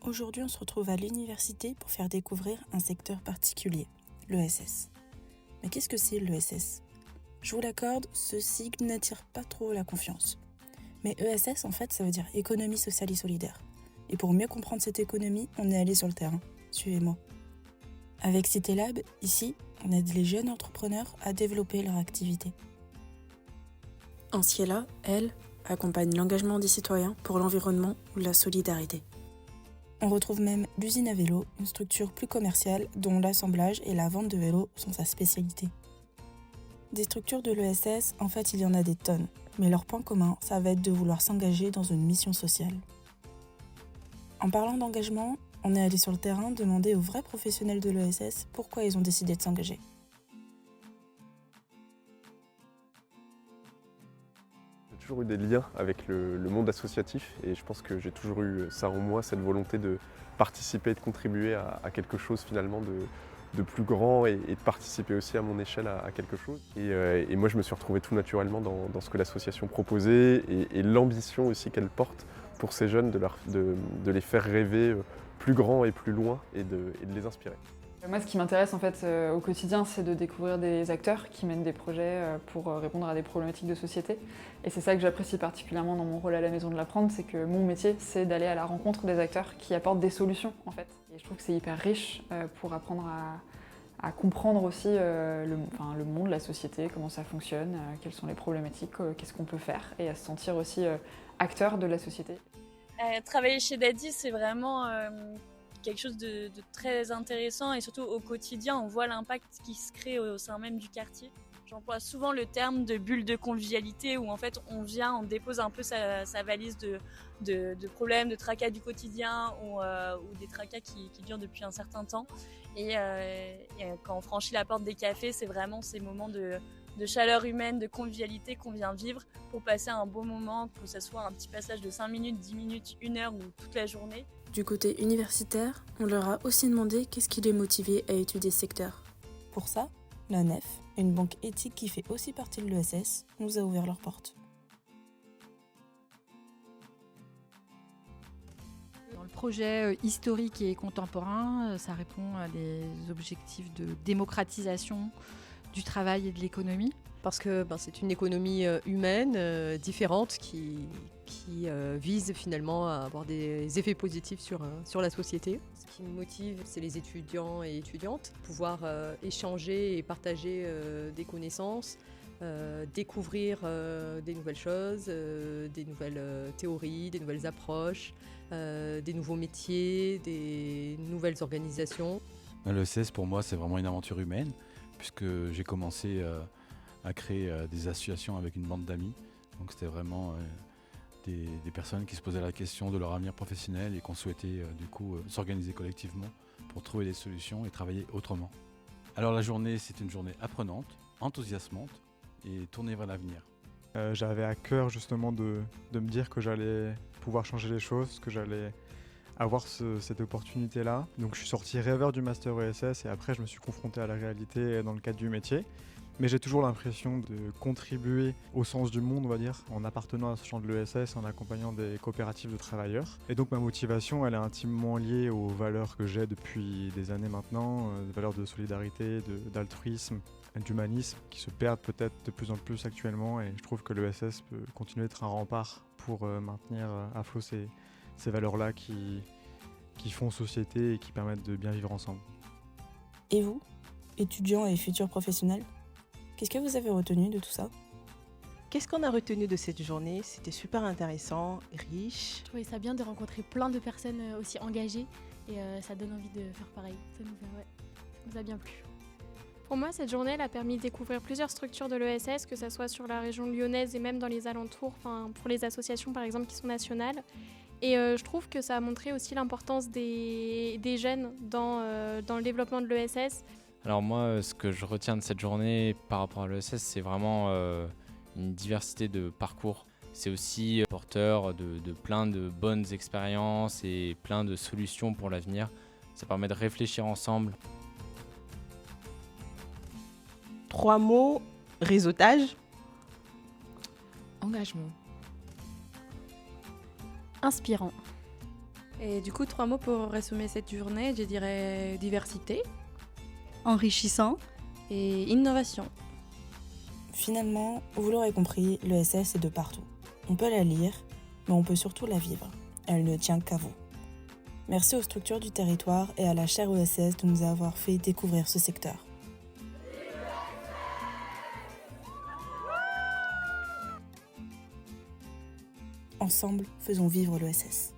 Aujourd'hui, on se retrouve à l'université pour faire découvrir un secteur particulier, l'ESS. Mais qu'est-ce que c'est l'ESS ? Je vous l'accorde, ce sigle n'attire pas trop la confiance. Mais ESS, en fait, ça veut dire économie sociale et solidaire. Et pour mieux comprendre cette économie, on est allé sur le terrain. Suivez-moi. Avec CitéLab, ici, on aide les jeunes entrepreneurs à développer leur activité. Anciela, elle, accompagne l'engagement des citoyens pour l'environnement ou la solidarité. On retrouve même l'usine à vélo, une structure plus commerciale dont l'assemblage et la vente de vélos sont sa spécialité. Des structures de l'ESS, en fait, il y en a des tonnes. Mais leur point commun, ça va être de vouloir s'engager dans une mission sociale. En parlant d'engagement, on est allé sur le terrain demander aux vrais professionnels de l'ESS pourquoi ils ont décidé de s'engager. J'ai toujours eu des liens avec le monde associatif et je pense que j'ai toujours eu ça en moi, cette volonté de participer et de contribuer à quelque chose finalement de plus grand et de participer aussi à mon échelle à quelque chose. Et moi je me suis retrouvé tout naturellement dans ce que l'association proposait et l'ambition aussi qu'elle porte pour ces jeunes de les faire rêver plus grand et plus loin et de les inspirer. Moi, ce qui m'intéresse en fait au quotidien, c'est de découvrir des acteurs qui mènent des projets pour répondre à des problématiques de société. Et c'est ça que j'apprécie particulièrement dans mon rôle à la Maison de l'Apprendre, c'est que mon métier, c'est d'aller à la rencontre des acteurs qui apportent des solutions en fait. Et je trouve que c'est hyper riche pour apprendre à comprendre aussi le monde, la société, comment ça fonctionne, quelles sont les problématiques, qu'est-ce qu'on peut faire, et à se sentir aussi acteur de la société. Travailler chez Daddy, c'est vraiment quelque chose de très intéressant et surtout au quotidien, on voit l'impact qui se crée au sein même du quartier. J'emploie souvent le terme de bulle de convivialité où en fait on vient, on dépose un peu sa valise de problèmes, de tracas du quotidien ou des tracas qui durent depuis un certain temps. Et quand on franchit la porte des cafés, c'est vraiment ces moments de chaleur humaine, de convivialité qu'on vient vivre pour passer un bon moment, que ce soit un petit passage de 5 minutes, 10 minutes, 1 heure ou toute la journée. Du côté universitaire, on leur a aussi demandé qu'est-ce qui les motivait à étudier ce secteur. Pour ça, la NEF, une banque éthique qui fait aussi partie de l'ESS, nous a ouvert leurs portes. Dans le projet historique et contemporain, ça répond à des objectifs de démocratisation du travail et de l'économie. Parce que c'est une économie humaine, différente, qui vise finalement à avoir des effets positifs sur la société. Ce qui me motive, c'est les étudiants et étudiantes, pouvoir échanger et partager des connaissances, découvrir des nouvelles choses, des nouvelles théories, des nouvelles approches, des nouveaux métiers, des nouvelles organisations. L'ESS pour moi c'est vraiment une aventure humaine puisque j'ai commencé à créer des associations avec une bande d'amis. Donc c'était vraiment des personnes qui se posaient la question de leur avenir professionnel et qu'on souhaitait s'organiser collectivement pour trouver des solutions et travailler autrement. Alors la journée, c'est une journée apprenante, enthousiasmante et tournée vers l'avenir. J'avais à cœur justement de me dire que j'allais pouvoir changer les choses, que j'allais avoir cette opportunité-là. Donc je suis sorti rêveur du master ESS et après je me suis confronté à la réalité dans le cadre du métier. Mais j'ai toujours l'impression de contribuer au sens du monde, on va dire, en appartenant à ce champ de l'ESS, en accompagnant des coopératives de travailleurs. Et donc ma motivation, elle est intimement liée aux valeurs que j'ai depuis des années maintenant, des valeurs de solidarité, d'altruisme, d'humanisme, qui se perdent peut-être de plus en plus actuellement. Et je trouve que l'ESS peut continuer d'être un rempart pour maintenir à flot ces valeurs-là qui font société et qui permettent de bien vivre ensemble. Et vous, étudiants et futurs professionnels, qu'est-ce que vous avez retenu de tout ça ? Qu'est-ce qu'on a retenu de cette journée ? C'était super intéressant, riche. Je trouvais ça bien de rencontrer plein de personnes aussi engagées et ça donne envie de faire pareil. Ça nous a bien plu. Pour moi, cette journée elle a permis de découvrir plusieurs structures de l'ESS, que ce soit sur la région lyonnaise et même dans les alentours, pour les associations par exemple qui sont nationales. Et je trouve que ça a montré aussi l'importance des jeunes dans le développement de l'ESS. Alors moi, ce que je retiens de cette journée par rapport à l'ESS, c'est vraiment une diversité de parcours. C'est aussi porteur de plein de bonnes expériences et plein de solutions pour l'avenir. Ça permet de réfléchir ensemble. 3 mots, réseautage. Engagement. Inspirant. Et du coup, 3 mots pour résumer cette journée, je dirais diversité, enrichissant et innovation. Finalement, vous l'aurez compris, l'ESS est de partout. On peut la lire, mais on peut surtout la vivre. Elle ne tient qu'à vous. Merci aux structures du territoire et à la chaire ESS de nous avoir fait découvrir ce secteur. Ensemble, faisons vivre l'ESS.